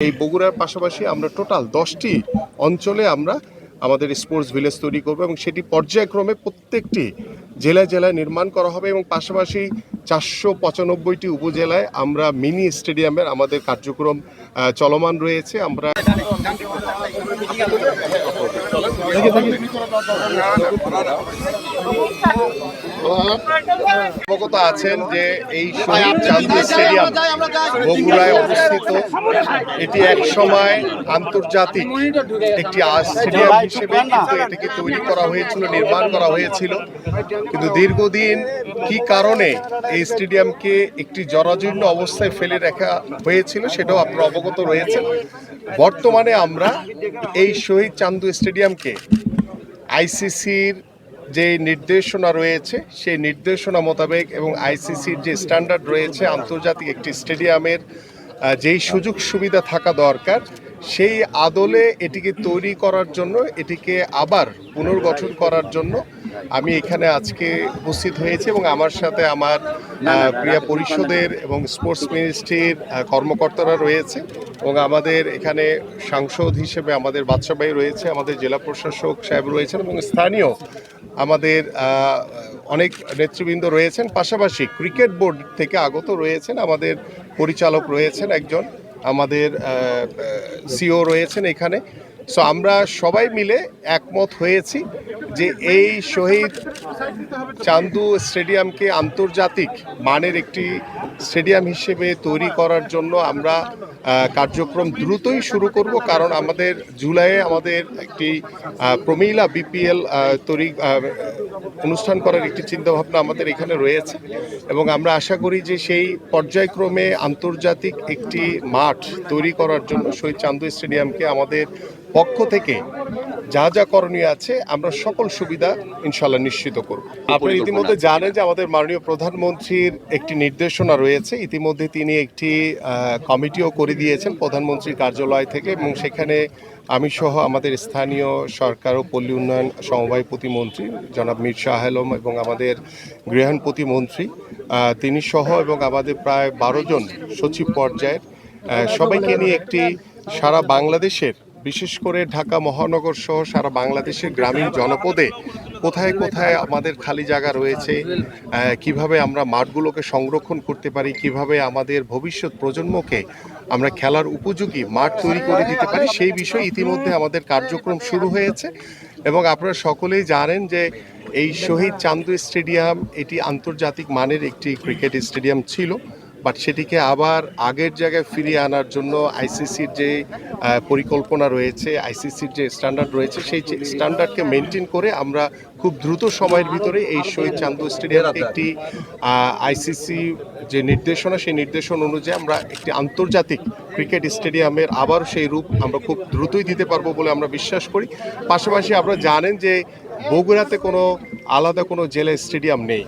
এই বগুড়ার পাশাপাশি আমরা টোটাল 10টি অঞ্চলে আমরা আমাদের স্পোর্টস ভিলেজ তৈরি করব এবং সেটি পর্যায়ক্রমে প্রত্যেকটি জেলায় জেলায় নির্মাণ করা হবে এবং পাশাপাশি 495টি উপজেলায় আমরা মিনি স্টেডিয়ামের আমাদের কার্যক্রম চলমান রয়েছে। আমরা অবগত আছেন যে এই শহীদ চান্দু স্টেডিয়াম বগুড়ায় অবস্থিত। এটি এক সময় আন্তর্জাতিক একটি স্টেডিয়াম হিসেবে কিন্তু এটাকে তৈরি করা হয়েছিল, নির্মাণ করা হয়েছিল, কিন্তু দীর্ঘদিন কি কারণে এই স্টেডিয়ামকে একটি জরাজীর্ণ অবস্থায় ফেলে রাখা হয়েছিল সেটাও আপনারা অবগত রয়েছেন। বর্তমানে আমরা এই শহীদ চান্দু স্টেডিয়ামকে আইসিসির যে নির্দেশনা রয়েছে সেই নির্দেশনা মোতাবেক এবং আইসিসির যে স্ট্যান্ডার্ড রয়েছে আন্তর্জাতিক একটি স্টেডিয়ামের যেই সুযোগ সুবিধা থাকা দরকার সেই আদলে এটিকে তৈরি করার জন্য, এটিকে আবার পুনর্গঠন করার জন্য আমি এখানে আজকে উপস্থিত হয়েছি এবং আমার সাথে আমার ক্রীড়া পরিষদের এবং স্পোর্টস মিনিস্ট্রির কর্মকর্তারা রয়েছে এবং আমাদের এখানে সাংসদ হিসেবে আমাদের বাদশা ভাই রয়েছে, আমাদের জেলা প্রশাসক সাহেব রয়েছেন এবং স্থানীয় আমাদের অনেক নেতৃবৃন্দ রয়েছেন। পাশাপাশি ক্রিকেট বোর্ড থেকে আগত রয়েছেন, আমাদের পরিচালক রয়েছেন একজন, আমাদের সিও রয়েছেন এখানে। সো আমরা সবাই মিলে একমত হয়েছি যে এই শহীদ চান্দু স্টেডিয়ামকে আন্তর্জাতিক মানের একটি স্টেডিয়াম হিসেবে তৈরি করার জন্য আমরা কার্যক্রম দ্রুতই শুরু করব, কারণ আমাদের জুলাইয়ে আমাদের একটি প্রমিলা বিপিএল তৈরি অনুষ্ঠান করার একটি চিন্তাভাবনা আমাদের এখানে রয়েছে এবং আমরা আশা করি যে সেই পর্যায়ক্রমে আন্তর্জাতিক একটি মাঠ তৈরি করার জন্য শহীদ চান্দু স্টেডিয়ামকে আমাদের পক্ষ থেকে যা যা করণীয় আছে আমরা সকল সুবিধা ইনশাল্লাহ নিশ্চিত করব। আপনারা ইতিমধ্যে জানেন যে আমাদের মাননীয় প্রধানমন্ত্রীর একটি নির্দেশনা রয়েছে, ইতিমধ্যে তিনি একটি কমিটিও করে দিয়েছেন প্রধানমন্ত্রীর কার্যালয় থেকে এবং সেখানে আমি সহ আমাদের স্থানীয় সরকার ও পল্লী উন্নয়ন সমবায় প্রতিমন্ত্রী জনাব মীর শাহ আলম এবং আমাদের গৃহায়ণ প্রতিমন্ত্রী তিনি সহ এবং আমাদের প্রায় 12 জন সচিব পর্যায়ের সবাইকে নিয়ে একটি সারা বাংলাদেশের, বিশেষ করে ঢাকা মহানগর সহ সারা বাংলাদেশের গ্রামীণ জনপদে কোথায় কোথায় আমাদের খালি জায়গা রয়েছে, কিভাবে আমরা মাঠগুলোকে সংরক্ষণ করতে পারি, কিভাবে আমাদের ভবিষ্যৎ প্রজন্মকে আমরা খেলার উপযোগী মাঠ তৈরি করে দিতে পারি, সেই বিষয়ে ইতিমধ্যে আমাদের কার্যক্রম শুরু হয়েছে। এবং আপনারা সকলেই জানেন যে এই শহীদ চান্দু স্টেডিয়াম এটি আন্তর্জাতিক মানের একটি ক্রিকেট স্টেডিয়াম ছিল, বাট সেটিকে আবার আগের জায়গায় ফিরিয়ে আনার জন্য আইসিসির যে পরিকল্পনা রয়েছে, আইসিসির যে স্ট্যান্ডার্ড রয়েছে সেই স্ট্যান্ডার্ডকে মেনটেন করে আমরা খুব দ্রুত সময়ের ভিতরে এই শহীদ চান্দু স্টেডিয়ামকে একটি আইসিসি যে নির্দেশনা সেই নির্দেশনা অনুযায়ী আমরা একটি আন্তর্জাতিক ক্রিকেট স্টেডিয়ামের আবার সেই রূপ আমরা খুব দ্রুতই দিতে পারবো বলে আমরা বিশ্বাস করি। পাশাপাশি আপনারা জানেন যে বগুড়াতে কোনো আলাদা কোনো জেলা স্টেডিয়াম নেই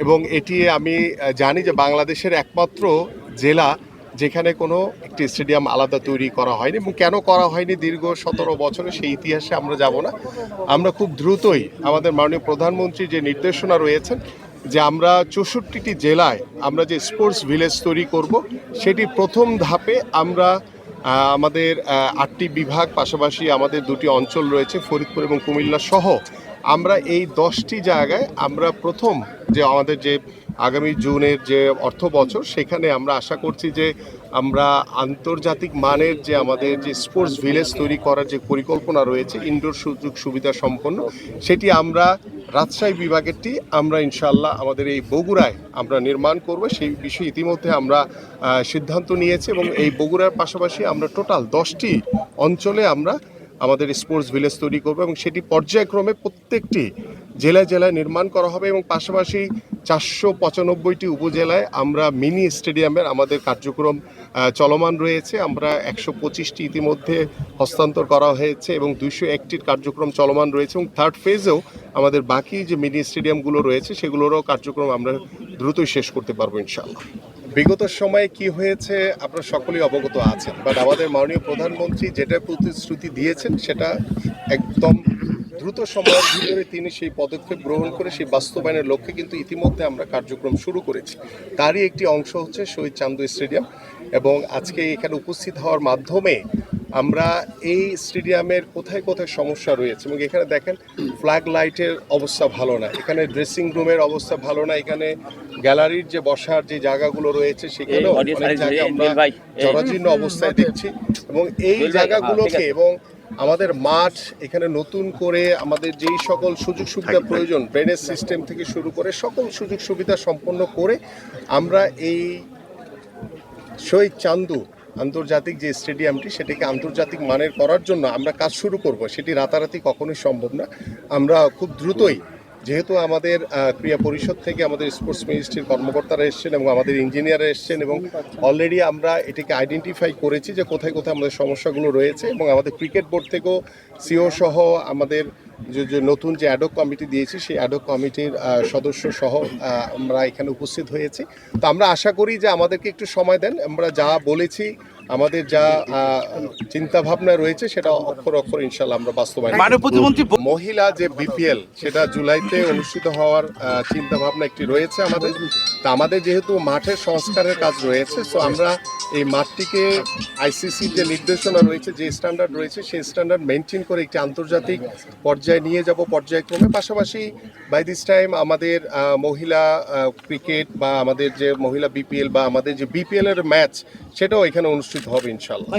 এবং এটি আমি জানি যে বাংলাদেশের একমাত্র জেলা যেখানে কোনো একটি স্টেডিয়াম আলাদা তৈরি করা হয়নি এবং কেন করা হয়নি দীর্ঘ 17 বছরে সেই ইতিহাসে আমরা যাব না। আমরা খুব দ্রুতই আমাদের মাননীয় প্রধানমন্ত্রী যে নির্দেশনা রয়েছেন যে আমরা 64টি জেলায় আমরা যে স্পোর্টস ভিলেজ তৈরি করব, সেটি প্রথম ধাপে আমরা আমাদের 8টি বিভাগ, পাশাপাশি আমাদের 2টি অঞ্চল রয়েছে ফরিদপুর এবং কুমিল্লা সহ আমরা এই 10টি জায়গায় আমরা প্রথম যে আমাদের যে আগামী জুনের যে অর্থ বছর সেখানে আমরা আশা করছি যে আমরা আন্তর্জাতিক মানের যে আমাদের যে স্পোর্টস ভিলেজ তৈরি করার যে পরিকল্পনা রয়েছে ইনডোর সুযোগ সুবিধা সম্পন্ন, সেটি আমরা রাজশাহী বিভাগেরটি আমরা ইনশাল্লাহ আমাদের এই বগুড়ায় আমরা নির্মাণ করব। সেই বিষয়ে ইতিমধ্যে আমরা সিদ্ধান্ত নিয়েছি এবং এই বগুড়ার পাশাপাশি আমরা টোটাল 10টি অঞ্চলে আমরা আমাদের স্পোর্টস ভিলেজ তৈরি করব এবং সেটি পর্যায়ক্রমে প্রত্যেকটি জেলায় জেলায় নির্মাণ করা হবে এবং পাশাপাশি 495টি উপজেলায় আমরা মিনি স্টেডিয়ামের আমাদের কার্যক্রম চলমান রয়েছে। আমরা 125টি ইতিমধ্যে হস্তান্তর করা হয়েছে এবং 201টির কার্যক্রম চলমান রয়েছে এবং থার্ড ফেজেও আমাদের বাকি যে মিনি স্টেডিয়ামগুলো রয়েছে সেগুলোরও কার্যক্রম আমরা দ্রুতই শেষ করতে পারবো ইনশাআল্লাহ। বিগত সময়ে কি হয়েছে আপনারা সকলেই অবগত আছেন, বাট আমাদের মাননীয় প্রধানমন্ত্রী যেটা প্রতিশ্রুতি দিয়েছেন সেটা একদম দ্রুত সময়ের ভিতরে তিনি সেই পদক্ষেপ গ্রহণ করে সেই বাস্তবায়নের লক্ষ্যে কিন্তু ইতিমধ্যে আমরা কার্যক্রম শুরু করেছি। তারই একটি অংশ হচ্ছে শহীদ চান্দু স্টেডিয়াম, এবং আজকে এখানে উপস্থিত হওয়ার মাধ্যমে আমরা এই স্টেডিয়ামের কোথায় কোথায় সমস্যা রয়েছে, এবং এখানে দেখেন ফ্ল্যাগ লাইটের অবস্থা ভালো না, এখানে ড্রেসিং রুমের অবস্থা ভালো না, এখানে গ্যালারির যে বসার যে জায়গাগুলো রয়েছে সেখানেও অনেক জায়গায় আমরা জরাজীর্ণ অবস্থায় দেখছি, এবং এই জায়গাগুলোকে এবং আমাদের মাঠ এখানে নতুন করে আমাদের যেই সকল সুযোগ সুবিধা প্রয়োজন, ড্রেনেজ সিস্টেম থেকে শুরু করে সকল সুযোগ সুবিধা সম্পন্ন করে আমরা এই শহীদ চান্দু আন্তর্জাতিক যে স্টেডিয়ামটি সেটাকে আন্তর্জাতিক মানের করার জন্য আমরা কাজ শুরু করব। সেটি রাতারাতি কখনোই সম্ভব না। আমরা খুব দ্রুতই, যেহেতু আমাদের ক্রীড়া পরিষদ থেকে আমাদের স্পোর্টস মিনিস্ট্রির কর্মকর্তারা এসছেন এবং আমাদের ইঞ্জিনিয়াররা এসছেন, এবং অলরেডি আমরা এটাকে আইডেন্টিফাই করেছি যে কোথায় কোথায় আমাদের সমস্যাগুলো রয়েছে, এবং আমাদের ক্রিকেট বোর্ড থেকেও সিও সহ আমাদের যে নতুন যে অ্যাডক কমিটি দিয়েছি সেই অ্যাডক কমিটির সদস্য সহ আমরা এখানে উপস্থিত হয়েছি। তো আমরা আশা করি যে আমাদেরকে একটু সময় দেন, আমরা যা বলেছি আমাদের যা চিন্তা ভাবনা রয়েছে সেটা অক্ষর অক্ষর ইনশাল্লাহ আমরা বাস্তবায়ন করব। মহিলা যে বিপিএল সেটা জুলাইতে অনুষ্ঠিত হওয়ার চিন্তা ভাবনা একটি রয়েছে আমাদের। তা আমাদের যেহেতু মাঠের সংস্কারের কাজ রয়েছে, সো আমরা এই মাঠটিকে আইসিসির যে নির্দেশনা রয়েছে, যে স্ট্যান্ডার্ড রয়েছে সেই স্ট্যান্ডার্ড মেনটেন করে একটি আন্তর্জাতিক পর্যায়ে নিয়ে যাব পর্যায়ক্রমে। পাশাপাশি বাই দিস টাইম আমাদের মহিলা ক্রিকেট বা আমাদের যে মহিলা বিপিএল বা আমাদের যে বিপিএল এর ম্যাচ সেটাও এখানে অনুষ্ঠিত হবে ইনশাল্লাহ।